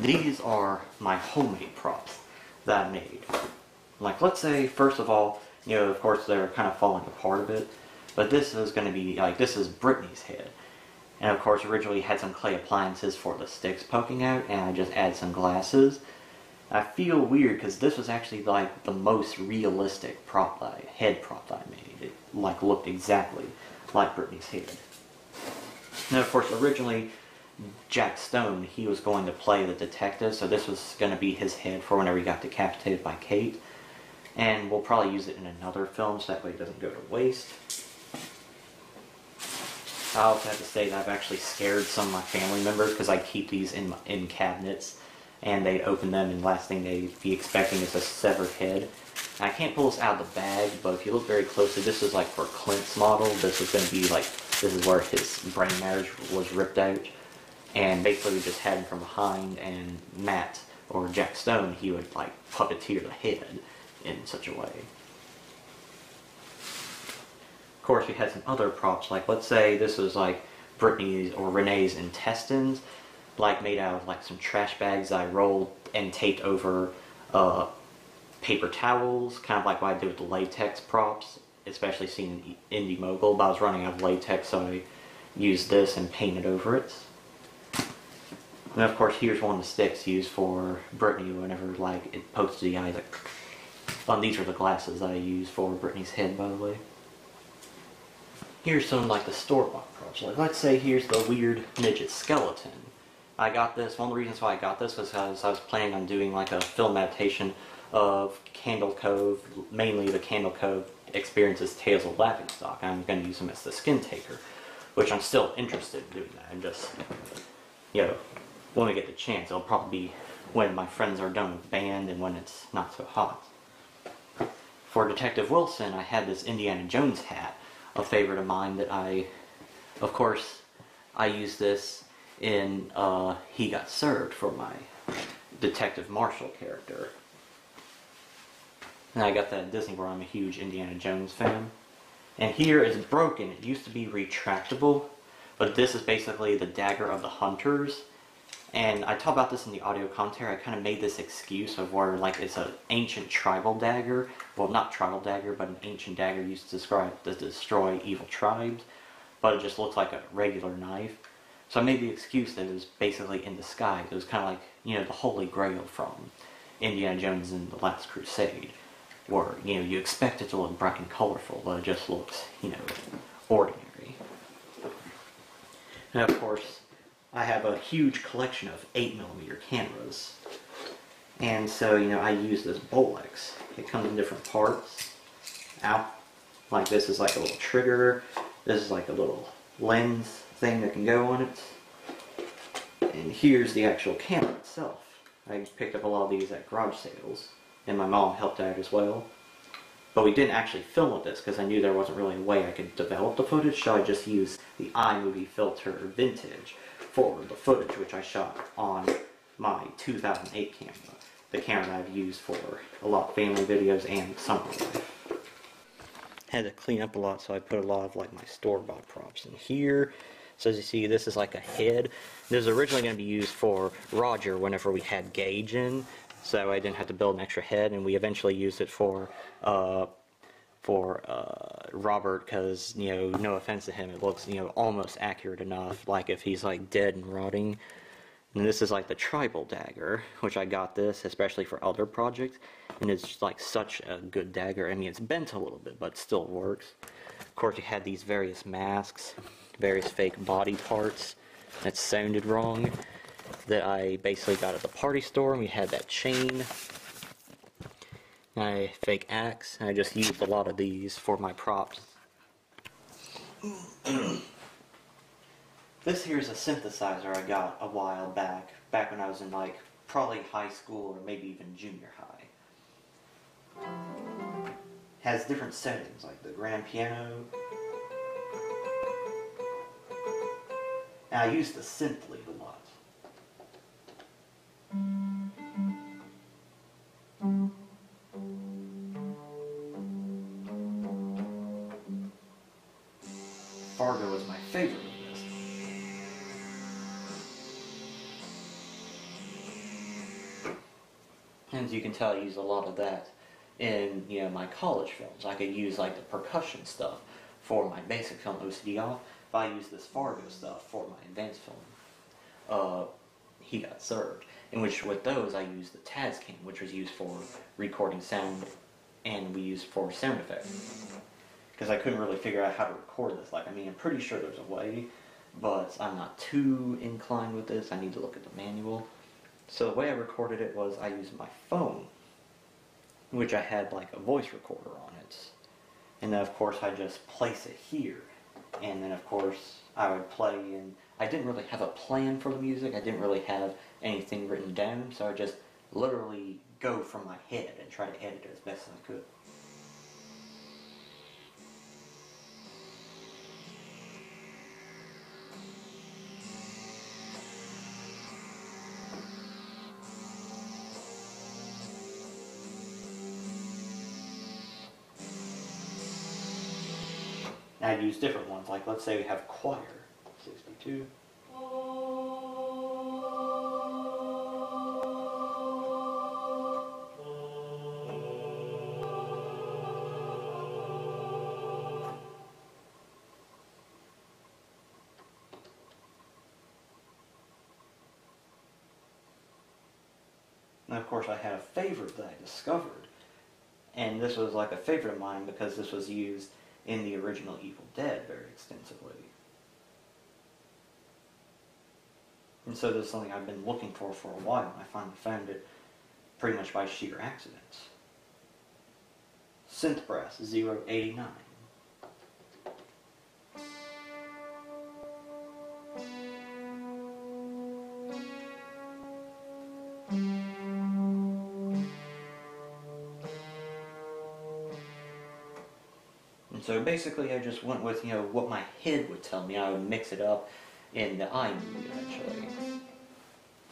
these are my homemade props that I made. Like, let's say, first of all, you know, of course they're kind of falling apart a bit, but this is going to be, like, this is Brittany's head. And of course, originally had some clay appliances for the sticks poking out, and I just added some glasses. I feel weird because this was actually like the most realistic head prop that I made. It like looked exactly like Brittany's head. Now, of course, originally Jack Stone, he was going to play the detective, so this was going to be his head for whenever he got decapitated by Kate. And we'll probably use it in another film so that way it doesn't go to waste. I also have to say that I've actually scared some of my family members because I keep these in cabinets, and they'd open them and last thing they'd be expecting is a severed head. And I can't pull this out of the bag, but if you look very closely, this is like for Clint's model. This is going to be like, this is where his brain matter was ripped out. And basically we just had him from behind, and Matt, or Jack Stone, he would like puppeteer the head in such a way. Of course, we had some other props, like let's say this was like Brittany's or Renee's intestines, like made out of like some trash bags I rolled and taped over paper towels, kind of like what I did with the latex props, especially seen in Indie Mogul, but I was running out of latex, so I used this and painted over it. And of course, here's one of the sticks used for Brittany whenever like it pokes to the eye. Like, these are the glasses I used for Brittany's head, by the way. Here's some like the store-bought props. Like, let's say here's the weird midget skeleton. I got this, one of the reasons why I got this was because I was planning on doing like a film adaptation of Candle Cove, mainly the Candle Cove Experiences Tales of Laughingstock. I'm going to use him as the skin taker, which I'm still interested in doing that. I'm just, you know, when we get the chance, it'll probably be when my friends are done with band and when it's not so hot. For Detective Wilson, I had this Indiana Jones hat, a favorite of mine that of course, I used this in He Got Served for my Detective Marshall character. And I got that at Disney World. I'm a huge Indiana Jones fan. And here is broken. It used to be retractable, but this is basically the dagger of the hunters. And I talk about this in the audio commentary. I kind of made this excuse of where like it's an ancient tribal dagger. Well, not tribal dagger, but an ancient dagger used to destroy evil tribes. But it just looks like a regular knife. So I made the excuse that it was basically in disguise. It was kind of like, you know, the Holy Grail from Indiana Jones and the Last Crusade. Where, you know, you expect it to look bright and colorful, but it just looks, you know, ordinary. And of course, I have a huge collection of 8mm cameras. And so, you know, I use this Bolex. It comes in different parts. Ow. Like this is like a little trigger. This is like a little lens thing that can go on it. And here's the actual camera itself. I picked up a lot of these at garage sales. And my mom helped out as well. But we didn't actually film with this because I knew there wasn't really a way I could develop the footage, so I just used the iMovie filter vintage for the footage, which I shot on my 2008 camera. The camera that I've used for a lot of family videos and summer life. Had to clean up a lot, so I put a lot of like my store-bought props in here. So as you see, this is like a head. This was originally going to be used for Roger whenever we had Gage in. So I didn't have to build an extra head, and we eventually used it for Robert, because, you know, no offense to him, it looks, you know, almost accurate enough, like if he's like dead and rotting. And this is like the tribal dagger, which I got this especially for other projects, and it's just like such a good dagger. I mean, it's bent a little bit, but it still works. Of course, you had these various masks, various fake body parts that sounded wrong, that I basically got at the party store. And we had that chain, my fake axe, and I just used a lot of these for my props. This here is a synthesizer I got a while back when I was in like probably high school or maybe even junior high. Has different settings like the grand piano. And I use the synth lead a lot. Fargo is my favorite of this. And as you can tell, I use a lot of that in, you know, my college films. I could use like the percussion stuff for my basic film OCD off, but I use this Fargo stuff for my advanced film. He Got Served, in which with those I used the Tascam, which was used for recording sound, and we used for sound effects. Because I couldn't really figure out how to record this. Like, I mean, I'm pretty sure there's a way, but I'm not too inclined with this. I need to look at the manual. So the way I recorded it was I used my phone, which I had like a voice recorder on it. And then of course I just place it here. And then of course I would play, and I didn't really have a plan for the music. I didn't really have anything written down, so I just literally go from my head and try to edit it as best as I could. I'd use different ones, like let's say we have choir, 62. And of course I had a favorite that I discovered, and this was like a favorite of mine because this was used in the original Evil Dead very extensively. And so this is something I've been looking for a while, and I finally found it pretty much by sheer accident. Synth Brass 089. So basically I just went with, you know, what my head would tell me. I would mix it up in the iMovie eventually.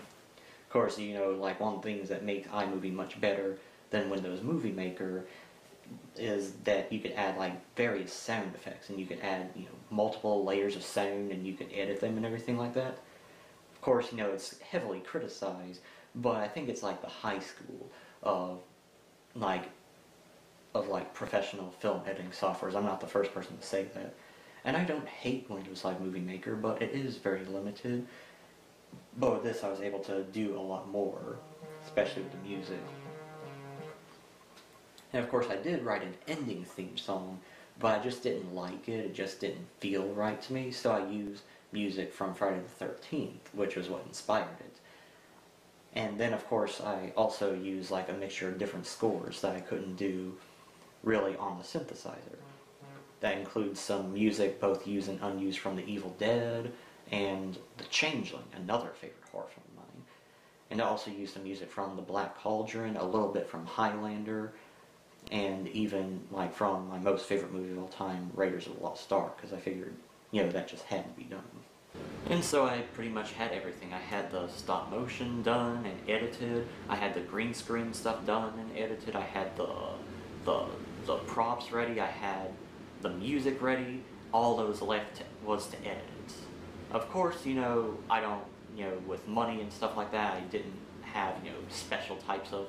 Of course, you know, like one of the things that makes iMovie much better than Windows Movie Maker is that you could add like various sound effects, and you could add, you know, multiple layers of sound, and you could edit them and everything like that. Of course, you know, it's heavily criticized, but I think it's like the high school of professional film editing softwares. I'm not the first person to say that. And I don't hate Windows Live Movie Maker, but it is very limited. But with this I was able to do a lot more, especially with the music. And of course I did write an ending theme song, but I just didn't like it. It just didn't feel right to me, so I used music from Friday the 13th, which was what inspired it. And then of course I also used like a mixture of different scores that I couldn't do really on the synthesizer. That includes some music both used and unused from The Evil Dead and The Changeling, another favorite horror film of mine. And I also used some music from The Black Cauldron, a little bit from Highlander, and even like from my most favorite movie of all time, Raiders of the Lost Ark, because I figured, you know, that just had to be done. And so I pretty much had everything. I had the stop motion done and edited, I had the green screen stuff done and edited, I had the props ready, I had the music ready. All that was left was to edit it. Of course, you know, I don't, you know, with money and stuff like that, I didn't have, you know, special types of,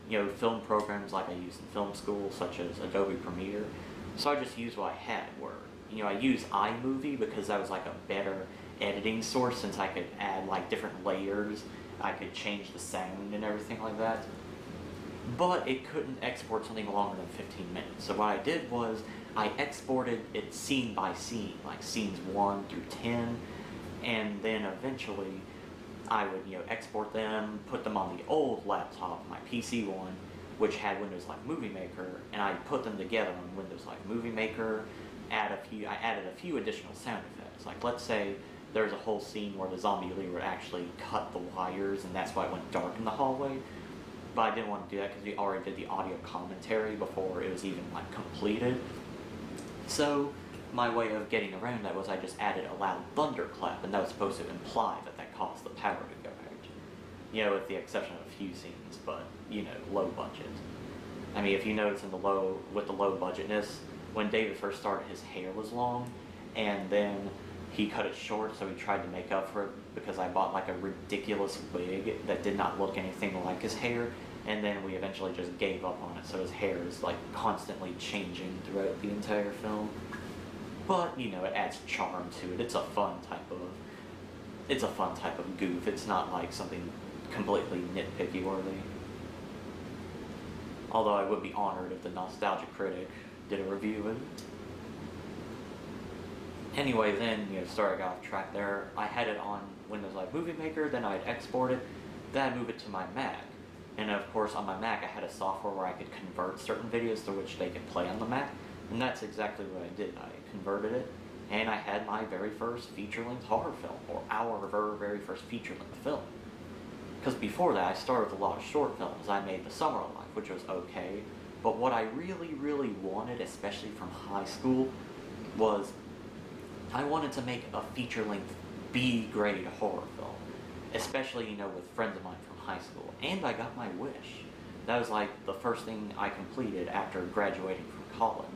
you know, film programs like I used in film school, such as Adobe Premiere. So I just used what I had, where, you know, I used iMovie because that was like a better editing source, since I could add like different layers, I could change the sound and everything like that. But it couldn't export something longer than 15 minutes. So what I did was I exported it scene by scene, like scenes 1 through 10, and then eventually I would, you know, export them, put them on the old laptop, my PC one, which had Windows Live Movie Maker, and I put them together on Windows Live Movie Maker. I added a few additional sound effects. Like let's say there's a whole scene where the zombie leader actually cut the wires, and that's why it went dark in the hallway. But I didn't want to do that because we already did the audio commentary before it was even like completed. So my way of getting around that was I just added a loud thunderclap, and that was supposed to imply that that caused the power to go out. You know, with the exception of a few scenes, but, you know, low budget. I mean, if you notice with the low budgetness, when David first started, his hair was long, and then he cut it short, so he tried to make up for it because I bought like a ridiculous wig that did not look anything like his hair, and then we eventually just gave up on it, so his hair is like constantly changing throughout the entire film. But, you know, it adds charm to it. It's a fun type of goof. It's not like something completely nitpicky worthy. Although I would be honored if the Nostalgia Critic did a review of it. Anyway, then, you know, sorry I got off track there. I had it on Windows Live Movie Maker, then I'd export it, then I'd move it to my Mac. And of course, on my Mac, I had a software where I could convert certain videos to which they could play on the Mac. And that's exactly what I did. I converted it, and I had my very first feature-length horror film, or our very first feature-length film. Because before that, I started with a lot of short films. I made The Summer of Life, which was okay, but what I really, really wanted, especially from high school, was I wanted to make a feature-length B-grade horror film, especially, you know, with friends of mine from high school, and I got my wish. That was like the first thing I completed after graduating from college.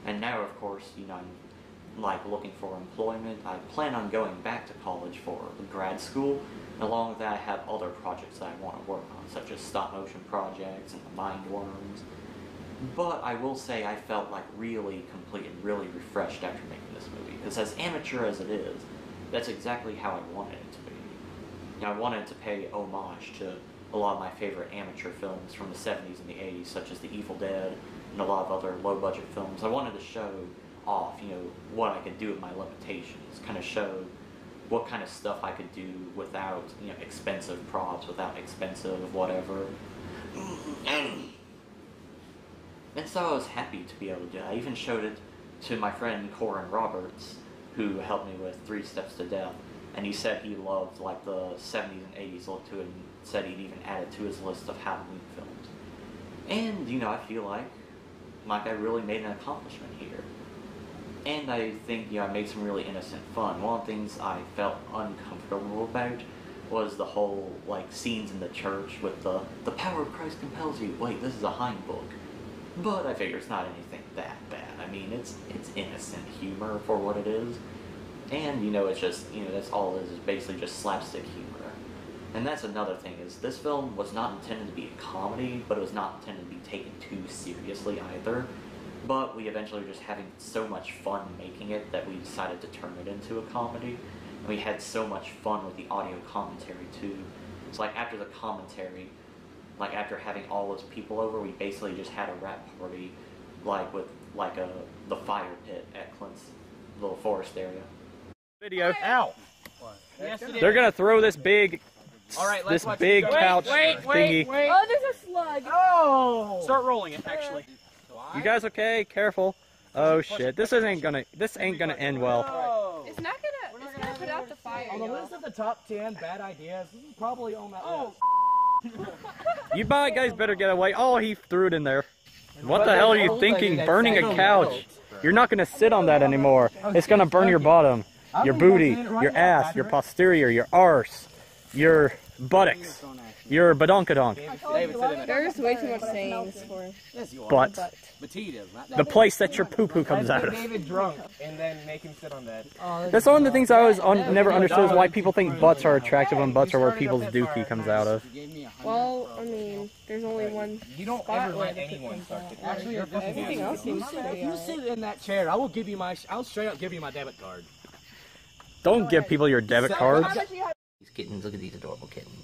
And now, of course, you know, I'm like looking for employment. I plan on going back to college for grad school. And along with that, I have other projects that I want to work on, such as stop-motion projects and the Mind Worms. But I will say I felt like really complete and really refreshed after making this movie. Because as amateur as it is, that's exactly how I wanted it to be. You know, I wanted to pay homage to a lot of my favorite amateur films from the 70s and the 80s, such as The Evil Dead and a lot of other low-budget films. I wanted to show off, you know, what I could do with my limitations, kind of show what kind of stuff I could do without, you know, expensive props, without expensive whatever. And so I was happy to be able to do it. I even showed it to my friend Corin Roberts, who helped me with 3 Steps to Death, and he said he loved like the 70s and 80s look to it, and said he'd even add it to his list of Halloween films. And, you know, I feel like I really made an accomplishment here. And I think, you know, I made some really innocent fun. One of the things I felt uncomfortable about was the whole, like, scenes in the church with the power of Christ compels you. Wait, this is a Heine book. But I figure it's not anything that bad. I mean, it's innocent humor for what it is. And, you know, it's just, you know, that's all it is basically just slapstick humor. And that's another thing, is this film was not intended to be a comedy, but it was not intended to be taken too seriously either. But we eventually were just having so much fun making it that we decided to turn it into a comedy. And we had so much fun with the audio commentary too. So like after the commentary, like after having all those people over, we basically just had a rap party, like with like the fire pit at Clint's little forest area. Video. Ow! They're gonna throw this big, this big couch thingy. Wait. Oh, there's a slug. Oh! Start rolling it, actually. You guys okay? Careful. Oh shit! This ain't gonna end well. Oh. It's not gonna put out the fire. On the list of the top 10 bad ideas, this is probably on that list. You guys better get away. Oh, he threw it in there. What the hell are you thinking? Burning a couch? You're not gonna sit on that anymore. It's gonna burn your bottom, your booty, your ass, your posterior, your arse, your buttocks, your badonkadonk. There's way too much sayings for But the place that your poo-poo comes out of. David drunk and then make him sit on that. That's one of the things I always never understood, is why people think butts are attractive and butts are where people's dookie comes out of. Well, I mean, there's only one. You don't ever let anyone start to. Actually, everything else seems to if you sit in that chair, I'll straight up give you my debit card. Don't give people your debit cards. These kittens, look at these adorable kittens.